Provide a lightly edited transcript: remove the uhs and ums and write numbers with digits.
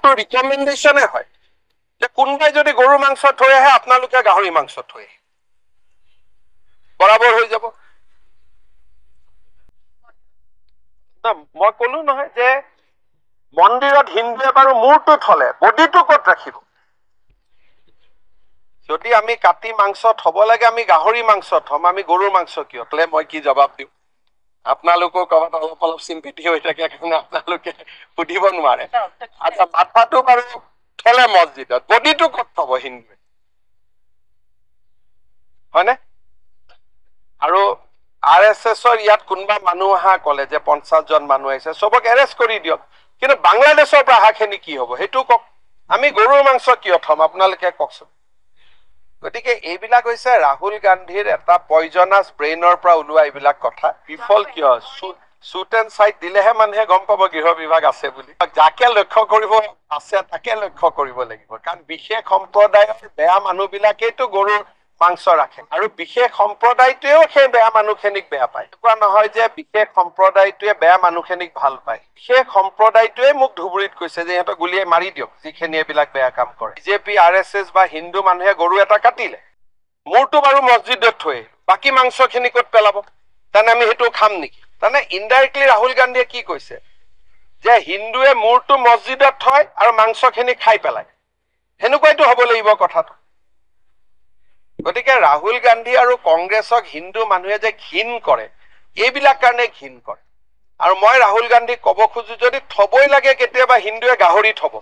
কোৰ্টৰ ৰিকমেণ্ডেশ্যনে হয় যে কোনোবাই যদি গৰু মাংস থৈ আহে আপোনালোকে গাহৰি মাংস থৈ আহে বৰাবৰ হৈ যাব মই কলো নহয় যে মন্দিৰত হিন্দুৱে বাৰু মূৰটো থলে বডিটো ক'ত ৰাখিব যদি আমি কাটি মাংস থব লাগে আমি গাহৰি মাংস থম আমি গৰুৰ মাংস কিয় তলে মই কি জবাব দিওঁ আপোনালোকৰ ক'ৰবাত অলপ অলপ চিম্পিটি হৈ থাকে কাৰণে আপোনালোকে সুধিব নোৱাৰে আচ্ছা মাথাটো বাৰু থলে মছজিদত বডিটো ক'ত থব হিন্দুৱে হয়নে আৰু RSSৰ ইয়াত কোনোবা মানুহ অহা ক'লে যে 50 জন মানুহ আহিছে সবক এৰেষ্ট কৰি দিয়ক কিন্তু বাংলাদেশৰ পৰা অহাখিনি কি হ'ব সেইটো কওক আমি গৰুৰ মাংস কিয় থম আপোনালোকে কওকচোন গতিকে এইবিলাক হৈছে ৰাহুল গান্ধীৰ এটা পয়জনাছ ব্ৰেইনৰ পৰা ওলোৱা এইবিলাক কথা বিফল কিয় শুট এণ্ড চাইট দিলেহে মানুহে গম পাব গৃহ বিভাগ আছে বুলি যাকে লক্ষ্য কৰিব আছে তাকে লক্ষ্য কৰিব লাগিব কাৰণ বিশেষ সম্প্ৰদায়ৰ বেয়া মানুহবিলাকেইতো গৰুৰ মাংস ৰাখে আৰু বিশেষ সম্প্ৰদায়টোৱেও সেই বেয়া মানুহখিনিক বেয়া পায় এনেকুৱা নহয় যে বিশেষ সম্প্ৰদায়টোৱে বেয়া মানুহখিনিক ভাল পায় বিশেষ সম্প্ৰদায়টোৱে মোক ধুবুৰীত কৈছে যে ইহঁতক গুলিয়াই মাৰি দিয়ক যিখিনি এইবিলাক বেয়া কাম কৰে বিজেপি RSS বা হিন্দু মানুহে গৰু এটা কাটিলে মূৰটো বাৰু মছজিদত থৈ বাকী মাংসখিনি ক'ত পেলাব তাৰমানে আমি সেইটো খাম নেকি তাৰমানে ইনডাইৰেক্টলি ৰাহুল গান্ধীয়ে কি কৈছে যে হিন্দুৱে মূৰটো মছজিদত থয় আৰু মাংসখিনি খাই পেলায় সেনেকুৱাইতো হ'ব লাগিব কথাটো গতিকে ৰাহুল গান্ধী আৰু কংগ্ৰেছক হিন্দু মানুহে যে ঘিণ কৰে এইবিলাক কাৰণে ঘিণ কৰে আৰু মই ৰাহুল গান্ধীক ক'ব খোজো যদি থবই লাগে কেতিয়াবা হিন্দুৱে গাহৰি থব